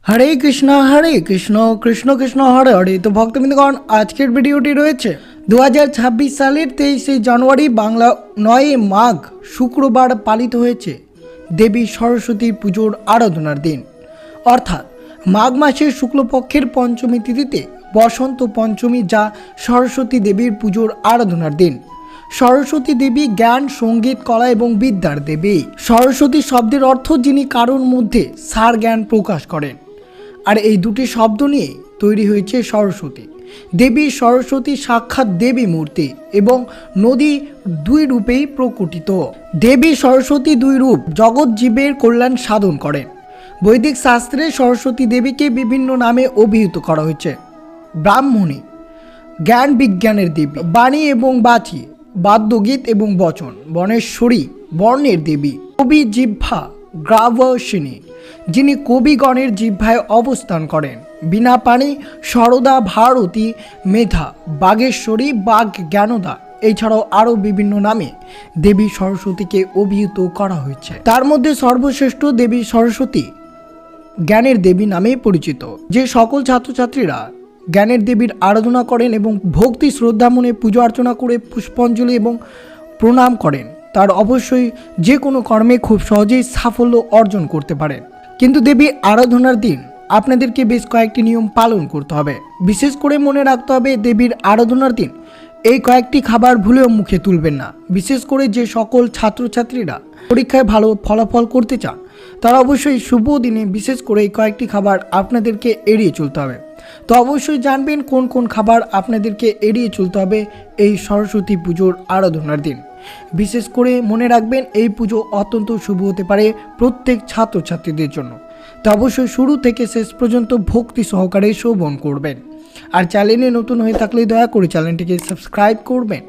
হরে কৃষ্ণ কৃষ্ণ কৃষ্ণ হরে হরে। তো ভক্তবৃন্দগণ, আজকের ভিডিওটি রয়েছে 2026 সালের 23শে জানুয়ারি বাংলা 9 মাঘ শুক্রবার পালিত হয়েছে দেবী সরস্বতী পুজোর আরাধনার দিন, অর্থাৎ মাঘ মাসের শুক্লপক্ষের পঞ্চমী তিথিতে বসন্ত পঞ্চমী, যা সরস্বতী দেবীর পুজোর আরাধনার দিন। সরস্বতী দেবী জ্ঞান, সঙ্গীত, কলা এবং বিদ্যার দেবী। সরস্বতী শব্দের অর্থ যিনি কারোর মধ্যে সার জ্ঞান প্রকাশ করেন, আর এই দুটি শব্দ নিয়ে তৈরি হয়েছে সরস্বতী দেবী। সরস্বতী সাক্ষাৎ দেবী মূর্তি এবং নদী দুই রূপেই প্রকটিত। দেবী সরস্বতী দুই রূপ জগৎ জীবের কল্যাণ সাধন করেন। বৈদিক শাস্ত্রে সরস্বতী দেবীকে বিভিন্ন নামে অভিহিত করা হয়েছে। ব্রাহ্মণী, জ্ঞান বিজ্ঞানের দেবী; বাণী এবং বাচী, বাদ্যগীত এবং বচন; বনেশ্বরী, বর্ণের দেবী; কবি জিহ্বা, গ্রাবসিনী, যিনি কবিগণের জিহ্বায় অবস্থান করেন; বীণাপাণি, সরদা, ভারতী, মেধা, বাগেশ্বরী, বাগ জ্ঞানদা। এছাড়াও আরও বিভিন্ন নামে দেবী সরস্বতীকে অভিহিত করা হয়েছে। তার মধ্যে সর্বশ্রেষ্ঠ দেবী সরস্বতী জ্ঞানের দেবী নামে পরিচিত। যে সকল ছাত্রছাত্রীরা জ্ঞানের দেবীর আরাধনা করেন এবং ভক্তি শ্রদ্ধা মনে পুজো অর্চনা করে পুষ্পাঞ্জলি এবং প্রণাম করেন, তার অবশ্যই যে কোনো কর্মে খুব সহজেই সাফল্য অর্জন করতে পারেন। কিন্তু দেবী আরাধনার দিন আপনাদেরকে বেশ কয়েকটি নিয়ম পালন করতে হবে। বিশেষ করে মনে রাখতে হবে, দেবীর আরাধনার দিন এই কয়েকটি খাবার ভুলেও মুখে তুলবেন না। বিশেষ করে যে সকল ছাত্রছাত্রীরা পরীক্ষায় ভালো ফলাফল করতে চান, তারা অবশ্যই শুভ দিনে বিশেষ করে এই কয়েকটি খাবার আপনাদেরকে এড়িয়ে চলতে হবে। তো অবশ্যই জানবেন কোন কোন খাবার আপনাদেরকে এড়িয়ে চলতে হবে এই সরস্বতী পুজোর আরাধনার দিন। বিশেষ করে মনে রাখবেন, এই পুজো অত্যন্ত শুভ হতে পারে প্রত্যেক ছাত্রছাত্রীদের জন্য। তো অবশ্যই শুরু থেকে শেষ পর্যন্ত ভক্তি সহকারে শ্রবণ করবেন। আর চ্যানেলে নতুন হয়ে থাকলে দয়া করে চ্যানেলটিকে সাবস্ক্রাইব করবেন,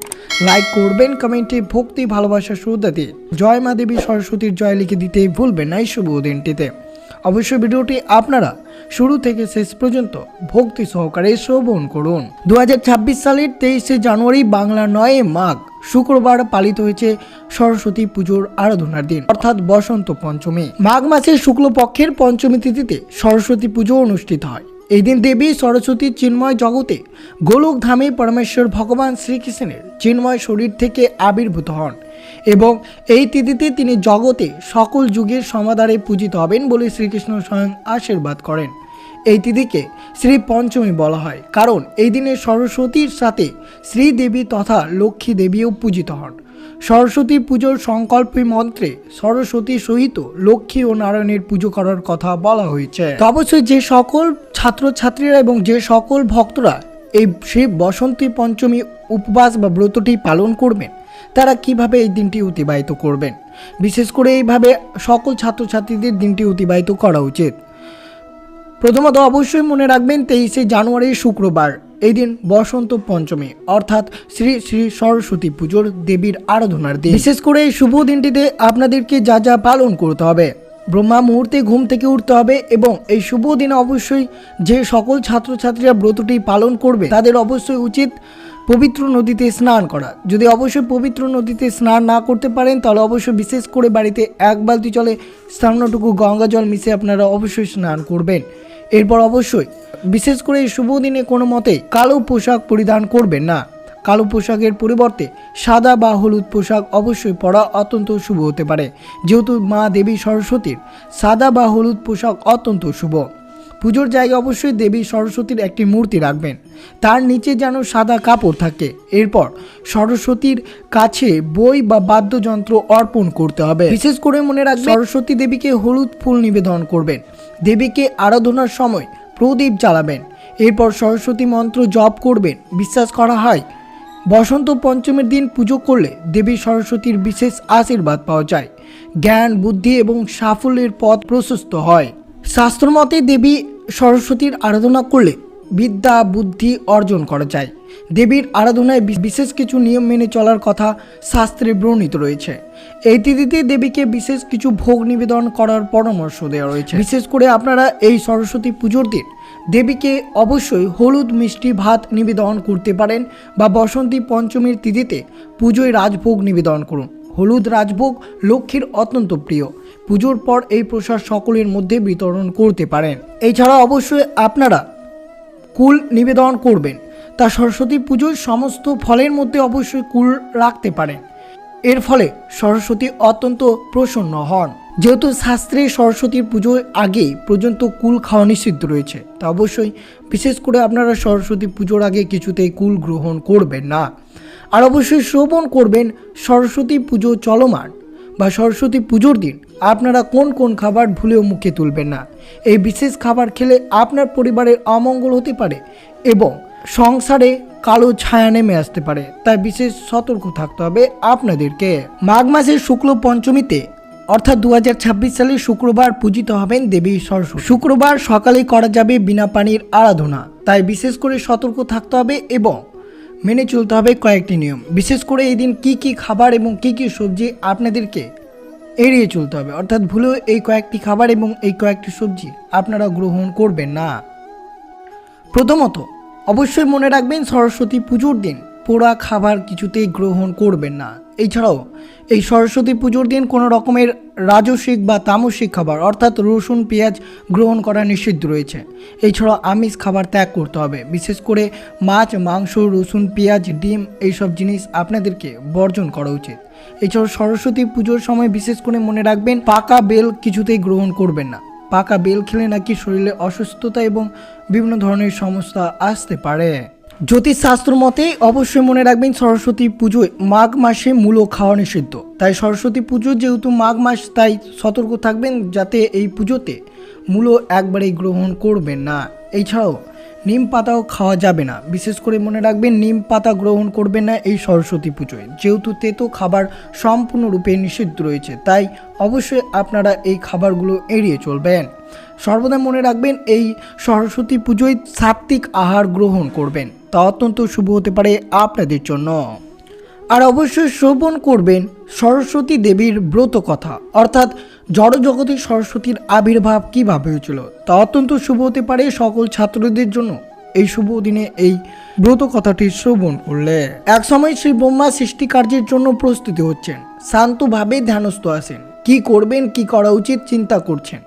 লাইক করবেন, কমেন্টে ভক্তি, ভালোবাসা, শ্রদ্ধা দিয়ে জয় মা দেবী সরস্বতীর জয় লিখে দিতে ভুলবেন না এই শুভ দিনটিতে। অবশ্যই ভিডিওটি আপনারা শুরু থেকে শেষ পর্যন্ত ভক্তি সহকারে শ্রবণ করুন। 2026 সালের 23শে জানুয়ারি বাংলা 9 মাঘ শুক্রবার পালিত হয়েছে সরস্বতী পুজোর আরাধনার দিন, অর্থাৎ বসন্ত পঞ্চমী। মাঘ মাসের শুক্লপক্ষের পঞ্চমী তিথিতে সরস্বতী পুজো অনুষ্ঠিত হয়। এই দিন দেবী সরস্বতীর চিন্ময় জগতে গোলক ধামে পরমেশ্বর ভগবান শ্রীকৃষ্ণের চিন্ময় শরীর থেকে আবির্ভূত হন এবং এই তিথিতে তিনি জগতে সকল যুগের সমাধারে পূজিত হবেন বলে শ্রীকৃষ্ণ স্বয়ং আশীর্বাদ করেন। এই তিথিকে শ্রী পঞ্চমী বলা হয়, কারণ এই দিনে সরস্বতীর সাথে শ্রীদেবী তথা লক্ষ্মী দেবীও পূজিত হন। সরস্বতী পুজোর সংকল্পে মন্ত্রে সরস্বতী সহিত লক্ষ্মী ও নারায়ণের পুজো করার কথা বলা হয়েছে। তো অবশ্যই যে সকল ছাত্রছাত্রীরা এবং যে সকল ভক্তরা এই শ্রী বসন্তী পঞ্চমী উপবাস বা ব্রতটি পালন করবেন, তারা কিভাবে এই দিনটি অতিবাহিত করবেন, বিশেষ করে এইভাবে সকল ছাত্রছাত্রীদের দিনটি অতিবাহিত করা উচিত। প্রথমত অবশ্যই মনে রাখবেন, 23শে জানুয়ারি শুক্রবার এই দিন বসন্ত পঞ্চমী, অর্থাৎ শ্রী শ্রী সরস্বতী পুজোর দেবীর আরাধনার দিন। বিশেষ করে এই শুভ দিনটিতে আপনাদেরকে যা যা পালন করতে হবে: ব্রহ্মা মুহূর্তে ঘুম থেকে উঠতে হবে এবং এই শুভ দিনে অবশ্যই যে সকল ছাত্রছাত্রীরা ব্রতটি পালন করবে, তাদের অবশ্যই উচিত পবিত্র নদীতে স্নান করা। যদি অবশ্যই পবিত্র নদীতে স্নান না করতে পারেন, তাহলে অবশ্যই বিশেষ করে বাড়িতে এক বালতি জলে সামান্যটুকু গঙ্গা জল মিশিয়ে আপনারা অবশ্যই স্নান করবেন। এরপর অবশ্যই বিশেষ করে এই শুভ দিনে কোনো মতে কালো পোশাক পরিধান করবেন না। কালো পোশাকের পরিবর্তে সাদা বা হলুদ পোশাক অবশ্যই পরা অত্যন্ত শুভ হতে পারে, যেহেতু মা দেবী সরস্বতীর সাদা বা হলুদ পোশাক অত্যন্ত শুভ। পুজোর জায়গায় অবশ্যই দেবী সরস্বতীর একটি মূর্তি রাখবেন, তার নিচে যেন সাদা কাপড় থাকে। এরপর সরস্বতীর কাছে বই বা বাদ্যযন্ত্র অর্পণ করতে হবে। বিশেষ করে মনে রাখবেন, সরস্বতী দেবীকে হলুদ ফুল নিবেদন করবেন। দেবীকে আরাধনার সময় প্রদীপ জ্বালাবেন। এরপর সরস্বতী মন্ত্র জপ করবেন। বিশ্বাস করা হয়, বসন্ত পঞ্চমীর দিন পুজো করলে দেবী সরস্বতীর বিশেষ আশীর্বাদ পাওয়া যায়, জ্ঞান, বুদ্ধি এবং সাফল্যের পথ প্রশস্ত হয়। শাস্ত্রমতে দেবী সরস্বতীর আরাধনা করলে বিদ্যা, বুদ্ধি অর্জন করা যায়। দেবীর আরাধনায় বিশেষ কিছু নিয়ম মেনে চলার কথা শাস্ত্রে বর্ণিত রয়েছে। এই তিথিতে দেবীকে বিশেষ কিছু ভোগ নিবেদন করার পরামর্শ দেওয়া রয়েছে। বিশেষ করে আপনারা এই সরস্বতী পুজোর দিন দেবীকে অবশ্যই হলুদ মিষ্টি ভাত নিবেদন করতে পারেন বা বসন্তী পঞ্চমীর তিথিতে পুজোয় রাজভোগ নিবেদন করুন। হলুদ রাজভোগ লক্ষ্মীর অত্যন্ত প্রিয়। পুজোর পর এই প্রসাদ সকলের মধ্যে বিতরণ করতে পারেন। এছাড়া অবশ্যই আপনারা কুল নিবেদন করবেন। তা সরস্বতী পুজোর সমস্ত ফলের মধ্যে অবশ্যই কুল রাখতে পারেন। এর ফলে সরস্বতী অত্যন্ত প্রসন্ন হন। যেহেতু শাস্ত্রে সরস্বতীর পুজোর আগে পর্যন্ত কুল খাওয়া নিষিদ্ধ রয়েছে, তা অবশ্যই বিশেষ করে আপনারা সরস্বতী পুজোর আগে কিছুতেই কুল গ্রহণ করবেন না। আর অবশ্যই শ্রবণ করবেন সরস্বতী পুজো চলমান বা সরস্বতী পুজোর দিন আপনারা কোন কোন খাবার ভুলেও মুখে তুলবেন না। এই বিশেষ খাবার খেলে আপনার পরিবারের অমঙ্গল হতে পারে এবং সংসারে কালো ছায়া নেমে আসতে পারে, তাই বিশেষ সতর্ক থাকতে হবে আপনাদেরকে। মাঘ মাসের শুক্ল পঞ্চমীতে অর্থাৎ 2026 সালের শুক্রবার পূজিত হবেন দেবী সরস্বতী। শুক্রবার সকালে করা যাবে বিনা পানির আরাধনা, তাই বিশেষ করে সতর্ক থাকতে হবে এবং মেনে চলতে হবে কয়েকটি নিয়ম। বিশেষ করে এই দিন কী কী খাবার এবং কী কী সবজি আপনাদেরকে এড়িয়ে চলতে হবে, অর্থাৎ ভুলেও এই কয়েকটি খাবার এবং এই কয়েকটি সবজি আপনারা গ্রহণ করবেন না। প্রথমত অবশ্যই মনে রাখবেন সরস্বতী পুজোর দিন পোড়া খাবার কিছুতেই গ্রহণ করবেন না। এছাড়াও এই সরস্বতী পুজোর দিন কোনো রকমের রাজসিক বা তামসিক খাবার অর্থাৎ রসুন পেঁয়াজ গ্রহণ করা নিষিদ্ধ রয়েছে। এছাড়াও আমিষ খাবার ত্যাগ করতে হবে। বিশেষ করে মাছ মাংস রসুন পেঁয়াজ ডিম এইসব জিনিস আপনাদেরকে বর্জন করা উচিত। এছাড়াও সরস্বতী পুজোর সময় বিশেষ করে মনে রাখবেন পাকা বেল কিছুতেই গ্রহণ করবেন না। পাকা বেল খেলে নাকি শরীরে অসুস্থতা এবং বিভিন্ন ধরনের সমস্যা আসতে পারে। জ্যোতিষশাস্ত্র মতে অবশ্যই মনে রাখবেন সরস্বতী পুজোয় মাঘ মাসে মূলো খাওয়া নিষিদ্ধ। তাই সরস্বতী পুজো যেহেতু মাঘ মাস, তাই সতর্ক থাকবেন যাতে এই পুজোতে মূলো একবারেই গ্রহণ করবেন না। এছাড়াও নিম পাতাও খাওয়া যাবে না। বিশেষ করে মনে রাখবেন নিম পাতা গ্রহণ করবেন না এই সরস্বতী পুজোয়, যেহেতু তেতো খাবার সম্পূর্ণরূপে নিষিদ্ধ রয়েছে। তাই অবশ্যই আপনারা এই খাবারগুলো এড়িয়ে চলবেন। সর্বদা মনে রাখবেন এই সরস্বতী পুজোয় সাত্ত্বিক আহার গ্রহণ করবেন, তা অত্যন্ত শুভ হতে পারে আপনাদের জন্য। আর অবশ্যই শ্রবণ করবেন সরস্বতী দেবীর ব্রত কথা, অর্থাৎ জড়জগতে সরস্বতীর আবির্ভাব কীভাবে হয়েছিল, তা অত্যন্ত শুভ হতে পারে সকল ছাত্রদের জন্য। এই শুভ দিনে এই ব্রত কথাটি শ্রবণ করলে একসময় শ্রী ব্রহ্মা সৃষ্টি কার্যের জন্য প্রস্তুতি হচ্ছেন, শান্তভাবে ধ্যানস্থ আছেন, কি করবেন কি করা উচিত চিন্তা করছেন।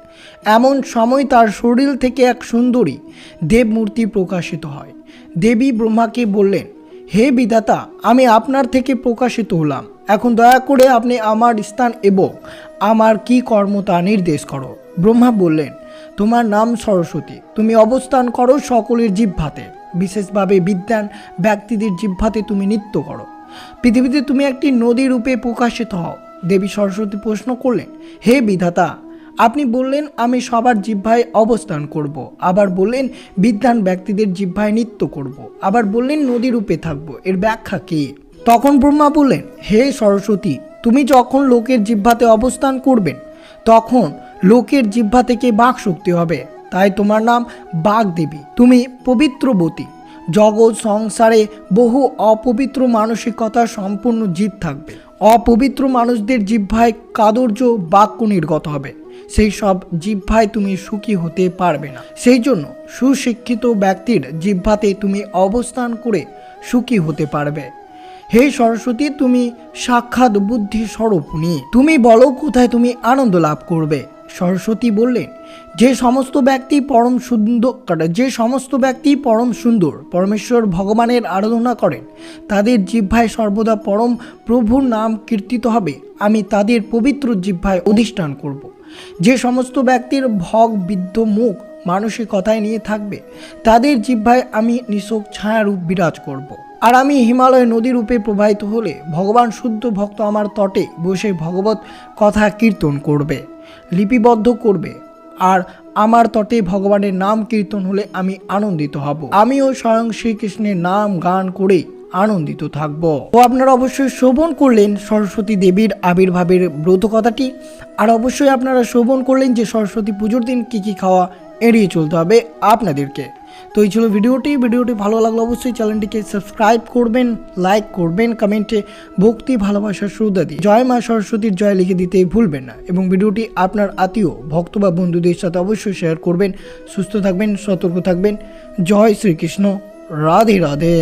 এমন সময় তার শরীর থেকে এক সুন্দরী দেবমূর্তি প্রকাশিত হয়। দেবী ব্রহ্মাকে বললেন, হে বিধাতা, আমি আপনার থেকে প্রকাশিত হলাম, এখন দয়া করে আপনি আমার স্থান এবং আমার কি কর্ম তা নির্দেশ করো। ব্রহ্মা বললেন, তোমার নাম সরস্বতী, তুমি অবস্থান করো সকলের জিহ্বাতে, বিশেষভাবে বিদ্বান ব্যক্তিদের জিহ্বাতে তুমি নৃত্য করো। পৃথিবীতে তুমি একটি নদী রূপে প্রকাশিত হও। দেবী সরস্বতী প্রশ্ন করলেন, হে বিধাতা, আপনি বললেন আমি সবার জিহ্বায় অবস্থান করব, আবার বললেন বিদ্বান ব্যক্তিদের জিহ্বায় নৃত্য করব, আবার বললেন নদী রূপে থাকবো, এর ব্যাখ্যা কি? তখন ব্রহ্মা বললেন, হে সরস্বতী, তুমি যখন লোকের জিহ্বাতে অবস্থান করবেন তখন লোকের জিহ্বা থেকে বাক শক্তি হবে, তাই তোমার নাম বাগদেবী। তুমি পবিত্রবতী। জগৎ সংসারে বহু অপবিত্র মানসিকতা সম্পূর্ণ জিত থাকবে। অপবিত্র মানুষদের জিহ্বায় কাদর্য বাক্য নির্গত হবে, সেই সব জিহ্বায় তুমি সুখী হতে পারবে না। সেই জন্য সুশিক্ষিত ব্যক্তির জিহ্বাতে তুমি অবস্থান করে সুখী হতে পারবে। হে সরস্বতী, তুমি সাক্ষাৎ বুদ্ধি স্বরূপিণী, তুমি বলো কোথায় তুমি আনন্দ লাভ করবে। সরস্বতী বললেন, যে সমস্ত ব্যক্তি পরম সুন্দর পরমেশ্বর ভগবানের আরাধনা করেন, তাদের জিহ্বায় সর্বদা পরম প্রভুর নাম কীর্তিত হবে, আমি তাদের পবিত্র জিহ্বায় অধিষ্ঠান করব। যে সমস্ত ব্যক্তির ভগবিদ্ধ মুখ মানসিকতায় নিয়ে থাকবে, তাদের জিহ্বায় আমি নিছক ছায়ারূপ বিরাজ করব। আর আমি হিমালয় নদী রূপে প্রবাহিত হলে ভগবান শুদ্ধ ভক্ত আমার তটে বসে ভগবত কথা কীর্তন করবে, লিপিবদ্ধ করবে। আর আমার তটে ভগবানের নাম কীর্তন হলে আমি আনন্দিত হব। আমিও স্বয়ং শ্রীকৃষ্ণের নাম গান করে আনন্দিত থাকব। তো আপনারা অবশ্যই শ্রবণ করলেন সরস্বতী দেবীর আবির্ভাবের ব্রত কথাটি। আর অবশ্যই আপনারা শ্রবণ করলেন যে সরস্বতী পুজোর দিন কী কী খাওয়া এড়িয়ে চলতে হবে আপনাদেরকে। তো এই ছিল ভিডিওটি ভালো লাগলো অবশ্যই চ্যানেলটিকে সাবস্ক্রাইব করবেন, লাইক করবেন, কমেন্টে ভক্তি ভালোবাসার শ্রদ্ধা দিয়ে জয় মা সরস্বতীর জয় লিখে দিতে ভুলবেন না। এবং ভিডিওটি আপনার আত্মীয় ভক্ত বা বন্ধুদের সাথে অবশ্যই শেয়ার করবেন। সুস্থ থাকবেন, সতর্ক থাকবেন। জয় শ্রীকৃষ্ণ, রাধে রাধে।